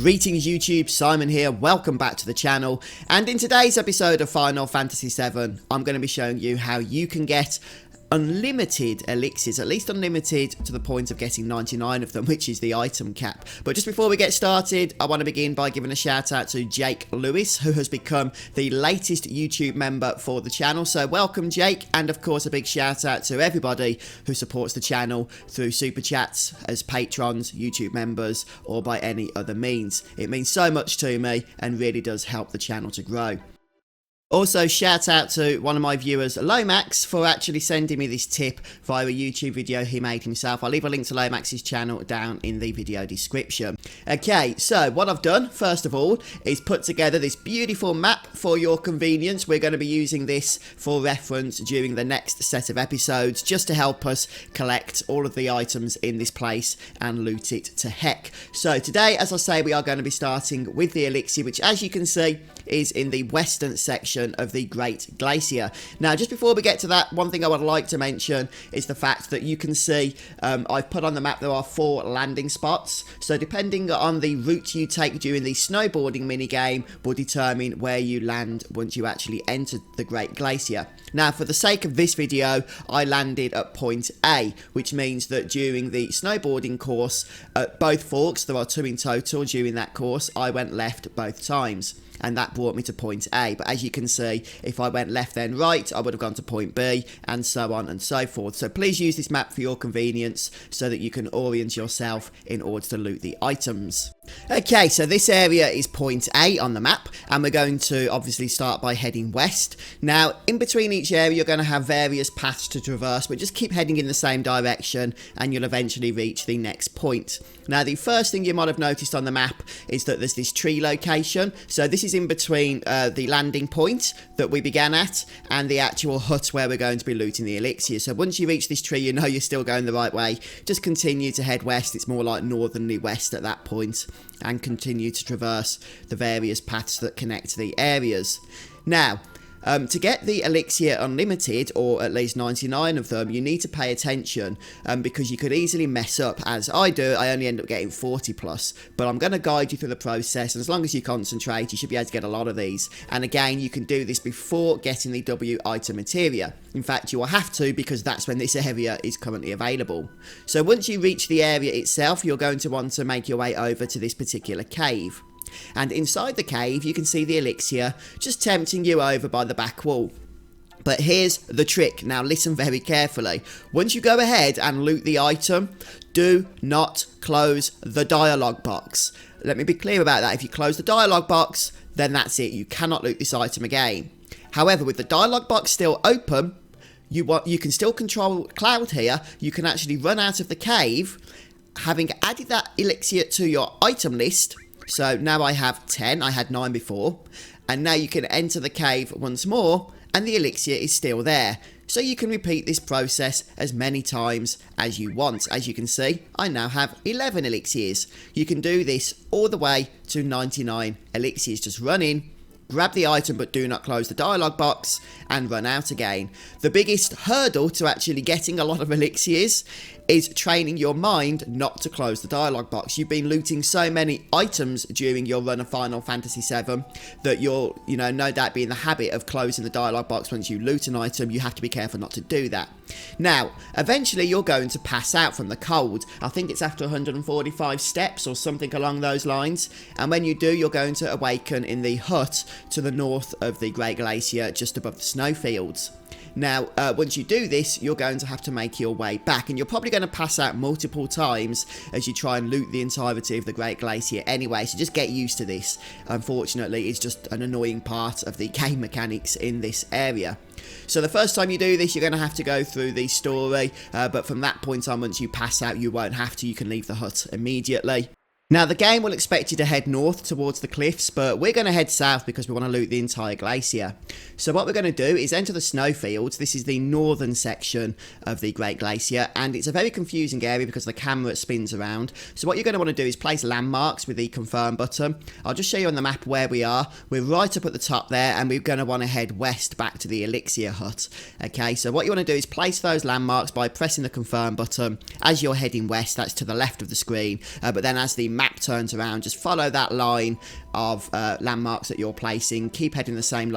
Greetings YouTube, Simon here, welcome back to the channel, and in today's episode of Final Fantasy VII, I'm going to be showing you how you can get unlimited elixirs, at least unlimited to the point of getting 99 of them, which is the item cap. But just before we get started, I want to begin by giving a shout out to Jake Lewis, who has become the latest YouTube member for the channel. So welcome Jake, and of course a big shout out to everybody who supports the channel through super chats, as patrons, YouTube members, or by any other means. It means so much to me and really does help the channel to grow. Also, shout out to one of my viewers, Lomax, for actually sending me this tip via a YouTube video he made himself. I'll leave a link to Lomax's channel down in the video description. Okay, so what I've done, first of all, is put together this beautiful map for your convenience. We're going to be using this for reference during the next set of episodes, just to help us collect all of the items in this place and loot it to heck. So today, as I say, we are going to be starting with the elixir, which, as you can see, is in the western section of the Great Glacier. Now, just before we get to that, one thing I would like to mention is the fact that you can see I've put on the map there are 4 landing spots. So depending on the route you take during the snowboarding minigame will determine where you land once you actually enter the Great Glacier. Now, for the sake of this video, I landed at point A, which means that during the snowboarding course at both forks, there are 2 in total during that course, I went left both times. And that brought me to point A. But as you can see, if I went left then right, I would have gone to point B, and so on and so forth. So please use this map for your convenience so that you can orient yourself in order to loot the items. Okay, so this area is point A on the map, and we're going to obviously start by heading west. Now, in between each area, you're going to have various paths to traverse, but just keep heading in the same direction, and you'll eventually reach the next point. Now, the first thing you might have noticed on the map is that there's this tree location. So this is in between the landing point that we began at and the actual hut where we're going to be looting the elixir. So once you reach this tree, you know you're still going the right way. Just continue to head west. It's more like northerly west at that point, and continue to traverse the various paths that connect the areas. Now, to get the elixir unlimited, or at least 99 of them, you need to pay attention because you could easily mess up, as I do. I only end up getting 40 plus, but I'm going to guide you through the process, and as long as you concentrate, you should be able to get a lot of these. And again, you can do this before getting the W item materia. In fact, you will have to, because that's when this area is currently available. So once you reach the area itself, you're going to want to make your way over to this particular cave. And inside the cave, you can see the elixir just tempting you over by the back wall. But here's the trick. Now listen very carefully. Once you go ahead and loot the item, do not close the dialogue box. Let me be clear about that. If you close the dialogue box, then that's it. You cannot loot this item again. However, with the dialogue box still open, you can still control Cloud here. You can actually run out of the cave, having added that elixir to your item list. So now I have 10, I had 9 before, and now you can enter the cave once more, and the elixir is still there. So you can repeat this process as many times as you want. As you can see, I now have 11 elixirs. You can do this all the way to 99 elixirs. Just run in, grab the item, but do not close the dialogue box, and run out again. The biggest hurdle to actually getting a lot of elixirs is training your mind not to close the dialogue box. You've been looting so many items during your run of Final Fantasy VII that you'll, no doubt be in the habit of closing the dialogue box once you loot an item. You have to be careful not to do that. Now, eventually you're going to pass out from the cold. I think it's after 145 steps or something along those lines. And when you do, you're going to awaken in the hut to the north of the Great Glacier, just above the snowfields. Now, once you do this, you're going to have to make your way back, and you're probably going to pass out multiple times as you try and loot the entirety of the Great Glacier anyway, so just get used to this. Unfortunately, it's just an annoying part of the game mechanics in this area. So the first time you do this, you're going to have to go through the story, but from that point on, once you pass out, you won't have to. You can leave the hut immediately. Now, the game will expect you to head north towards the cliffs, but we're going to head south because we want to loot the entire glacier. So what we're going to do is enter the snowfields. This is the northern section of the Great Glacier, and it's a very confusing area because the camera spins around. So what you're going to want to do is place landmarks with the confirm button. I'll just show you on the map where we are. We're right up at the top there, and we're going to want to head west back to the elixir hut. Okay, so what you want to do is place those landmarks by pressing the confirm button. As you're heading west, that's to the left of the screen, but then as the map turns around, just follow that line of landmarks that you're placing, keep heading the same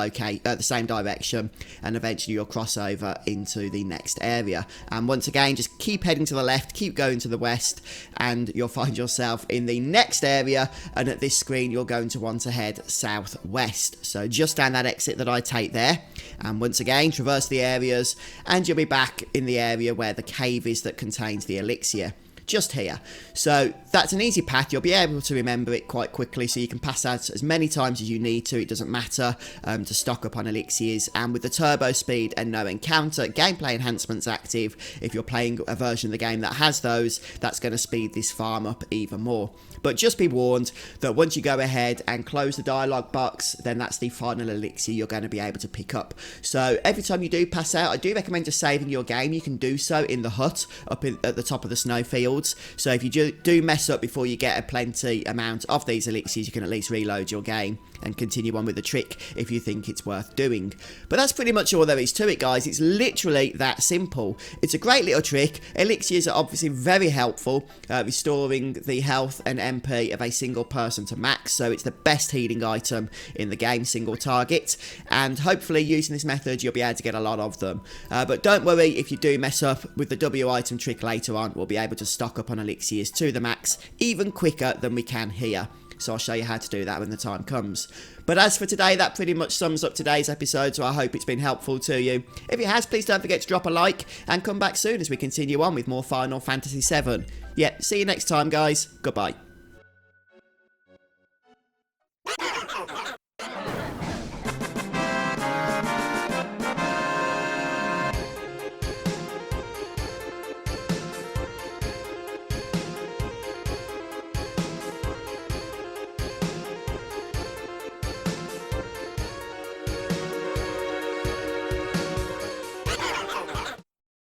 direction, and eventually you'll cross over into the next area. And once again, just keep heading to the left, keep going to the west, and you'll find yourself in the next area. And at this screen, you're going to want to head southwest, so just down that exit that I take there, and once again traverse the areas, and you'll be back in the area where the cave is that contains the elixir, just here. So that's an easy path. You'll be able to remember it quite quickly, so you can pass out as many times as you need to. It doesn't matter, to stock up on elixirs. And with the turbo speed and no encounter gameplay enhancements active, if you're playing a version of the game that has those, that's going to speed this farm up even more. But just be warned that once you go ahead and close the dialogue box, then that's the final elixir you're going to be able to pick up. So every time you do pass out, I do recommend just saving your game. You can do so in the hut up at the top of the snowfield. So if you do mess up before you get a plenty amount of these elixirs, you can at least reload your game and continue on with the trick if you think it's worth doing. But that's pretty much all there is to it, guys. It's literally that simple. It's a great little trick. Elixirs are obviously very helpful, restoring the health and MP of a single person to max, so it's the best healing item in the game, single target, and hopefully using this method you'll be able to get a lot of them. But don't worry if you do mess up with the W item trick later on. We'll be able to stock up on elixirs to the max even quicker than we can here. So I'll show you how to do that when the time comes. But as for today, that pretty much sums up today's episode, so I hope it's been helpful to you. If it has, please don't forget to drop a like, and come back soon as we continue on with more Final Fantasy VII. Yeah, see you next time, guys. Goodbye.